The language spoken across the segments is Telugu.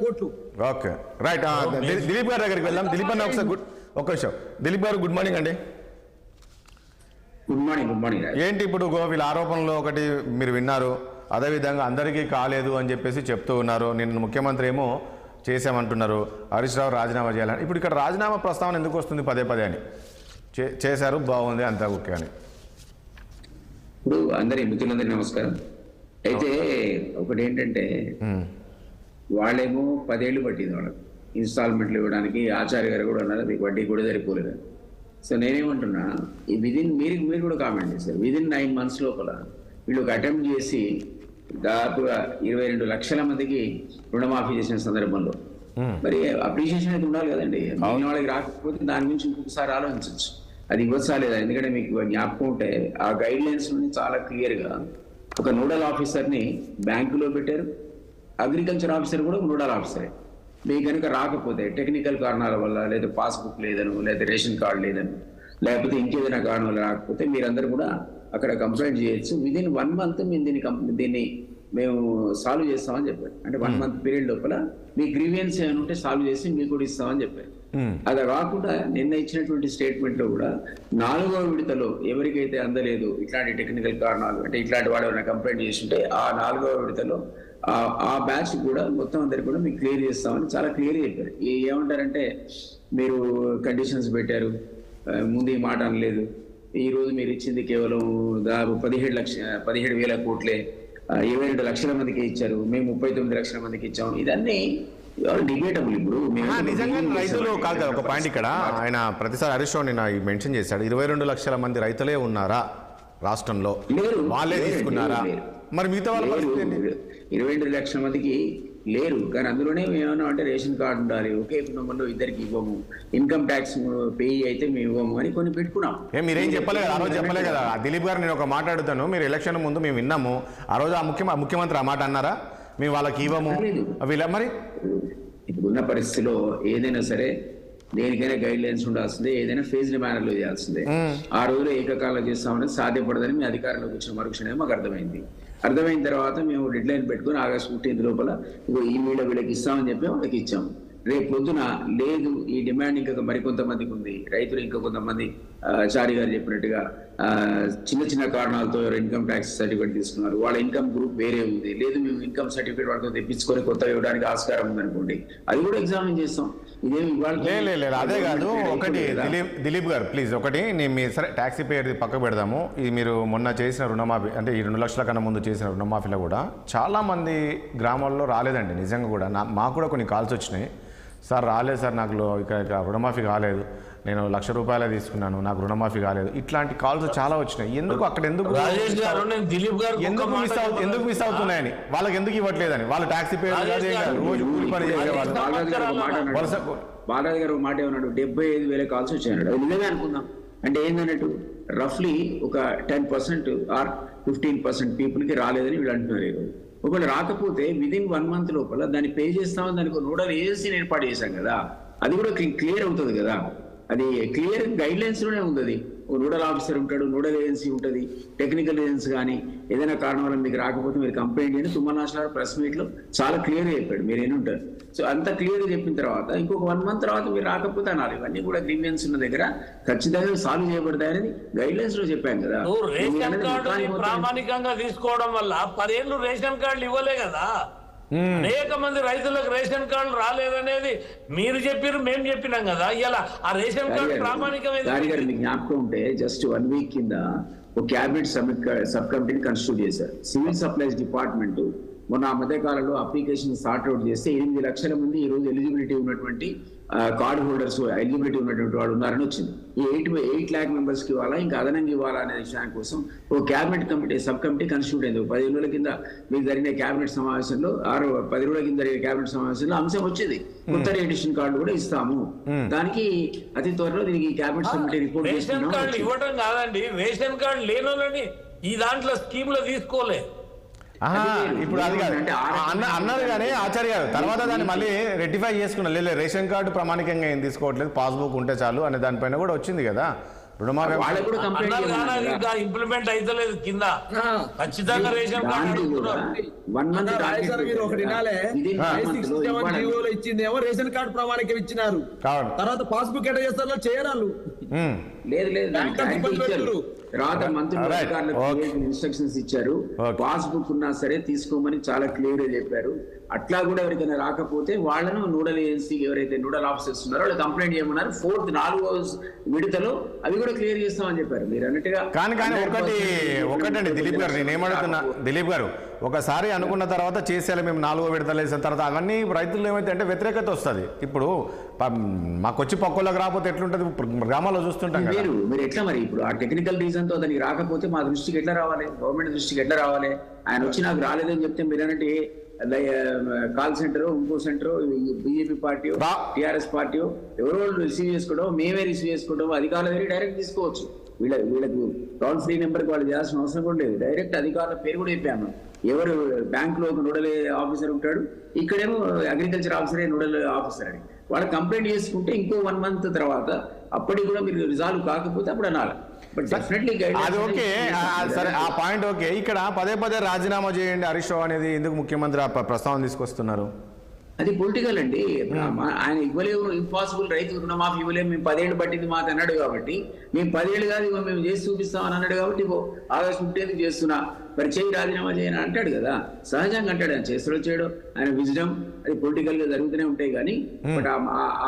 కోట్లు. Okay right. దిలీప్ గారి దగ్గరికి వెళ్దాం. దిలీప్ అన్న ఒకసారి ఒక్క విషయం. దిలీప్ గారు గుడ్ మార్నింగ్ అండి. Good morning. Good morning. ఏంటి ఇప్పుడు వీళ్ళ ఆరోపణలో ఒకటి మీరు విన్నారు, అదేవిధంగా అందరికీ కాలేదు అని చెప్పేసి చెప్తూ ఉన్నారు. నిన్న ముఖ్యమంత్రి ఏమో చేశామంటున్నారు, హరీష్ రావు రాజీనామా చేయాలని. ఇప్పుడు ఇక్కడ రాజీనామా ప్రస్తావన ఎందుకు వస్తుంది పదే పదే అని? చేశారు బాగుంది అంతా ఓకే అని. ఇప్పుడు మిత్రులందరికీ నమస్కారం. అయితే ఒకటి ఏంటంటే వాళ్ళేమో 10 ఏళ్ళు పట్టింది వాళ్ళకి ఇన్స్టాల్మెంట్లు ఇవ్వడానికి. ఆచార్య గారు కూడా అన్నారు మీకు వడ్డీ కూడా సరిపోలేదు. సో నేనేమంటున్నా, ఈ మీరు కూడా కామెంట్ చేశారు, విదిన్ 9 months లోపల వీళ్ళు ఒక అటెంప్ట్ చేసి దాదాపుగా 22 లక్షల మందికి రుణమాఫీ చేసిన సందర్భంలో మరి అప్రిషియేషన్ అయితే ఉండాలి కదండి. వాళ్ళకి రాకపోతే దాని గురించి ఇంకొకసారి ఆలోచించవచ్చు. అది ఇవ్వచ్చాలేదా? ఎందుకంటే మీకు జ్ఞాపకం ఉంటే ఆ గైడ్ లైన్స్ నుండి చాలా క్లియర్గా ఒక నోడల్ ఆఫీసర్ని బ్యాంకులో పెట్టారు, అగ్రికల్చర్ ఆఫీసర్ కూడా నోడల్ ఆఫీసరే. మీకు కనుక రాకపోతే టెక్నికల్ కారణాల వల్ల, లేదా పాస్బుక్ లేదను, లేదా రేషన్ కార్డు లేదను, లేకపోతే ఇంకేదైనా కారణం వల్ల రాకపోతే మీరందరూ కూడా అక్కడ కంప్లైంట్ చేయొచ్చు. విదిన్ 1 month మేము దీన్ని మేము సాల్వ్ చేస్తామని చెప్పారు. అంటే 1 month పీరియడ్ లోపల మీ గ్రీవియన్స్ ఏమైనా ఉంటే సాల్వ్ చేసి మీకు కూడా ఇస్తామని చెప్పారు. అది కాకుండా నిన్న ఇచ్చినటువంటి స్టేట్మెంట్ లో కూడా 4వ విడతలో ఎవరికైతే అందలేదు ఇట్లాంటి టెక్నికల్ కారణాలు, అంటే ఇట్లాంటి వాడు ఏమైనా కంప్లైంట్ చేస్తుంటే ఆ 4వ విడతలో ఆ బ్యాచ్ కూడా మొత్తం అందరికి కూడా మీకు క్లియర్ చేస్తామని చాలా క్లియర్ చెప్పారు. ఏమంటారంటే మీరు కండిషన్స్ పెట్టారు, ముందు ఈ మాట అనలేదు, ఈ రోజు మీరు ఇచ్చింది కేవలం దాదాపు 17,000 కోట్లే, 22 లక్షల మందికి ఇచ్చారు, మేము 39 లక్షల మందికి ఇచ్చాము. ఇదన్నీ డిబేటబుల్. ఇప్పుడు నిజంగా రైతులు కాదు కదా ఒక పాయింట్ ఇక్కడ. ఆయన ప్రతిసారి హరీష్ రావు నిన్న మెన్షన్ చేశాడు, 22 లక్షల మంది రైతులే ఉన్నారా రాష్ట్రంలో, వాళ్ళే తీసుకున్నారా? మరి మిగతా వాళ్ళ 22 లక్షల మందికి లేరు. కానీ అందులోనే ఏమన్నా అంటే రేషన్ కార్డు ఉండాలి, ఒకే కుటుంబంలో ఇద్దరికి ఇవ్వము, ఇన్కమ్ ట్యాక్స్ పే అయితే మేము ఇవ్వము అని కొన్ని పెట్టుకున్నాం. మీరేం చెప్పలే కదా ఆ రోజు, చెప్పలే కదా దిలీప్ గారు. నేను ఒక మాట్లాడుతాను, మీరు ఎలక్షన్ ముందు మేము విన్నాము, ఆ రోజు ఆ ముఖ్యమంత్రి ఆ మాట అన్నారా, మేము వాళ్ళకి ఇవ్వము వీళ్ళ? మరి ఇప్పుడున్న పరిస్థితిలో ఏదైనా సరే దేనికైనా గైడ్ లైన్స్ ఉండాల్సిందే, ఏదైనా ఫేజ్డ్ మేనర్లో చేయాల్సిందే. ఆ రోజులో ఏకకాలంలో చేస్తామని సాధ్యపడదని మీ అధికారంలోకి వచ్చిన మరుక్షణమే మాకు అర్థమైన తర్వాత మేము డెడ్ లైన్ పెట్టుకుని August 15 లోపల ఈ వీళ్ళకి ఇస్తామని చెప్పి వాళ్ళకి ఇచ్చాము. రేపు పొద్దున లేదు ఈ డిమాండ్ ఇంకా మరికొంతమందికి ఉంది, రైతులు ఇంకా కొంతమంది చారి గారు చెప్పినట్టుగా చిన్న కారణాలతో ఇన్కమ్ ట్యాక్స్ సర్టిఫికేట్ తీసుకున్నారు, వాళ్ళ ఇన్కమ్ గ్రూప్ వేరే ఉంది, లేదు మేము ఇన్కమ్ సర్టిఫికేట్ వాళ్ళతో తెప్పించుకొని కొత్తగా ఇవ్వడానికి ఆస్కారం ఉందనుకోండి, అది కూడా ఎగ్జామిన్ చేస్తాం. ఇదేమి అదే కాదు. ఒకటి దిలీప్ గారు ప్లీజ్, ఒకటి మీ సరే ట్యాక్సీ పేరు పక్క పెడదాము. ఇది మీరు మొన్న చేసిన రుణమాఫీ, అంటే ఈ 2 లక్షల కన్నా ముందు చేసిన రుణమాఫీలో కూడా చాలా మంది గ్రామాల్లో రాలేదండి. నిజంగా కూడా మాకు కూడా కొన్ని కాల్స్ వచ్చినాయి, సార్ రాలేదు సార్, నాకు ఇక్కడ రుణమాఫీ కాలేదు, నేను ₹1,00,000 తీసుకున్నాను, నాకు రుణమాఫీ కాలేదు. ఇట్లాంటి కాల్స్ చాలా వచ్చినాయి. ఎందుకు అక్కడ ఎందుకు మిస్ అవుతున్నాయని, వాళ్ళకి ఎందుకు ఇవ్వట్లేదని, వాళ్ళు ట్యాక్సీ పేరు రోజు కూలి పని చేసేవాళ్ళు. బాలరాజు గారు మాట ఏమన్నాడు, 75,000 కాల్స్ వచ్చాయన్నాడు. అది నిజమే అనుకుందాం. అంటే ఏంటన్నట్టు రఫ్లీ ఒక 10% ఆర్ 15% పీపుల్కి రాలేదని వీళ్ళు అంటున్నారు. ఒకవేళ రాకపోతే విదిన్ 1 month లోపల దాన్ని పే చేస్తామని దానికి నోడల్ ఏజెన్సీని ఏర్పాటు చేశాం కదా, అది కూడా క్లియర్ అవుతుంది కదా. అది క్లియర్ గైడ్ లైన్స్ లోనే ఉంది. అది నోడల్ ఆఫీసర్ ఉంటాడు, నోడల్ ఏజెన్సీ ఉంటుంది, టెక్నికల్ ఏజెన్సీ కానీ ఏదైనా కారణం వల్ల మీకు రాకపోతే మీరు కంప్లైంట్ చేయండి. తుమ్మల నాగేశ్వరరావు ప్రెస్ మీట్ లో చాలా క్లియర్గా చెప్పాడు, మీరు ఏనుంటారు. సో అంత క్లియర్గా చెప్పిన తర్వాత ఇంకొక 1 month తర్వాత మీరు రాకపోతే అన్నారు. ఇవన్నీ కూడా గ్రీవియన్స్ ఉన్న దగ్గర ఖచ్చితంగా సాల్వ్ చేయబడతాయని గైడ్ లైన్స్ లో చెప్పాం కదా. రేషన్ కార్డు ప్రామాణికంగా తీసుకోవడం వల్ల 10 ఏళ్ళు రేషన్ కార్డులు ఇవ్వలే కదా. అనేక మంది రైతులకు రేషన్ కార్డులు రాలేదనేది మీరు చెప్పారు, మేము చెప్పినాం కదా. ఇలా ఆ రేషన్ కార్డు ప్రామాణికమైన మీకు జ్ఞాపకం ఉంటే జస్ట్ 1 week కింద ఒక క్యాబినెట్ సబ్ కమిటీని కన్స్టిట్యూట్ చేశారు. సివిల్ సప్లైస్ డిపార్ట్మెంట్ మొన్న ఆ మధ్య కాలంలో అప్లికేషన్ సార్ట్ అవుట్ చేస్తే 8 లక్షల మంది ఈ రోజు ఎలిజిబిలిటీ ఉన్నటువంటి కార్డ్ హోల్డర్స్, ఎలిజిబిలిటీ ఉన్నటువంటి వాడు ఉన్నారని వచ్చింది. ఈ 8 lakh మెంబర్స్కి ఇవ్వాలా, ఇంకా అదనంగా ఇవ్వాలా అనే విషయాన్ని కోసం ఓ cabinet committee sub committee constitute అయింది. 15 రోజుల కింద మీకు జరిగిన క్యాబినెట్ సమావేశంలో 10 రోజుల కింద జరిగిన క్యాబినెట్ సమావేశంలో అంశం వచ్చింది, కొత్త రేషన్ కార్డు కూడా ఇస్తాము. దానికి అతి త్వరలో దీనికి cabinet committee report ration card ఇవ్వడం కాదండి, రేషన్ కార్డు లేని వాళ్ళని ఈ దాంట్లో స్కీమ్ లో తీసుకోలే. ఇప్పుడు అది కాదు అన్నారు కానీ ఆచార్య గారు తర్వాత దాన్ని మళ్ళీ రెక్టిఫై చేసుకున్నారు. లేదు రేషన్ కార్డు ప్రామాణికంగా ఏం తీసుకోవట్లేదు, పాస్బుక్ ఉంటే చాలు అనే దానిపైన కూడా వచ్చింది కదా. రుణమాఫీ వాళ్ళకు కూడా కంప్లైంట్ అన్నారు కానీ అది ఇంకా ఇంప్లిమెంట్ అయితలేదు కింద ఖచ్చితంగా రేషన్ కార్డు అడుగుతున్నారు. 1 మంత్ రాజేశ్వర మీరు ఒకటి వినాలే, 567 జీవోలో ఇచ్చిందేమో రేషన్ కార్డు ప్రామాణికం ఇచ్చినారు, కావాలి. తర్వాత పాస్బుక్ ఎట్లా చేస్తారో చేయరాళ్ళు. లేదు దానికి బ్యాంక్ clarity ఇచ్చారు. పెడుతున్నారు. తర్వాత మంత్రులు Right. అధికారులకు Okay. ఇన్స్ట్రక్షన్స్ ఇచ్చారు. Okay. పాస్బుక్ ఉన్నా సరే తీసుకోమని చాలా క్లియర్ గా చెప్పారు. అట్లా కూడా ఎవరికైనా రాకపోతే వాళ్ళను నోడల్ ఏజెన్సీ ఎవరైతే నోడల్ ఆఫీసర్స్ ఉన్నారో వాళ్ళు కంప్లైంట్ చేయమన్నారు. 4వ విడతలో అవి కూడా క్లియర్ చేస్తామని చెప్పారు. మీరు అన్నట్టుగా కానీ ఒకటండి దిలీప్ గారు, నేను ఏమడుగుతున్నా దిలీప్ గారు, ఒకసారి అనుకున్న తర్వాత చేసేయాలి మేము 4వ విడతలు వేసిన తర్వాత అవన్నీ రైతులు ఏమైతే అంటే వ్యతిరేకత వస్తుంది. ఇప్పుడు మాకు వచ్చి పక్కలకు రాకపోతే ఎట్లుంటుంది గ్రామాల్లో చూస్తుంటాం కదా. మీరు ఎట్లా మరి ఇప్పుడు ఆ టెక్నికల్ రీజన్ తో దానికి రాకపోతే మా దృష్టికి ఎట్లా రావాలి, గవర్నమెంట్ దృష్టికి ఎట్లా రావాలి? ఆయన వచ్చి నాకు రాలేదని చెప్తే మీరన్నట్టు కాల్ సెంటర్, ఇంకో centre, BJP party, TRS party ఎవరో రిసీవ్ చేసుకోవడం, మేమే రిసీవ్ చేసుకోవడం, అధికారులు దగ్గర డైరెక్ట్ తీసుకోవచ్చు. వీళ్ళకు టోల్ ఫ్రీ నెంబర్కి వాళ్ళు చేయాల్సిన అవసరం కూడా లేదు. డైరెక్ట్ అధికారుల పేరు కూడా చెప్పాము. ఎవరు బ్యాంకులో ఒక నోడల్ ఆఫీసర్ ఉంటాడు, ఇక్కడేమో అగ్రికల్చర్ ఆఫీసరే నోడల్ ఆఫీసర్ అని వాళ్ళు కంప్లైంట్ చేసుకుంటే ఇంకో 1 మంత్ తర్వాత అప్పటికి కూడా మీరు రిజాల్వ్ కాకపోతే అప్పుడు అనాలి. బట్ డెఫినెట్లీ అది ఓకే, సరే ఆ పాయింట్ ఓకే. ఇక్కడ పదే రాజీనామా చేయండి హరీష్ రావు అనేది ఎందుకు ముఖ్యమంత్రి ఆ ప్రస్తావన తీసుకొస్తున్నారు? అది పొలిటికల్ అండి. ఆయన ఇవ్వలేవు, ఇంపాసిబుల్, రైతు రుణమాఫీ ఇవ్వలేము, మేము 10 ఏళ్ళు పట్టింది మాకు అన్నాడు కాబట్టి, మేము 10 ఏళ్ళు కాదు ఇవ్వ మేము చేసి చూపిస్తామని అన్నాడు కాబట్టి ఆగస్టు 15 చేస్తున్నా మరి చేయి రాజీనామా చేయని అంటాడు కదా. సహజంగా అంటాడు, ఆయన చేస్తాడో చేయడో, ఆయన విజడం అది పొలిటికల్ గా జరుగుతూనే ఉంటాయి. కానీ బట్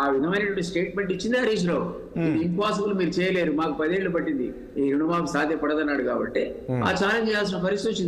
ఆ విధమైనటువంటి స్టేట్మెంట్ ఇచ్చింది హరీష్ రావు. ఇది ఇంపాసిబుల్, మీరు చేయలేరు, మాకు 10 ఏళ్ళు పట్టింది, ఈ రుణమాఫీ సాధ్యపడదన్నాడు కాబట్టి ఆ ఛాలెంజ్ చేయాల్సిన పరిస్థితి వచ్చింది.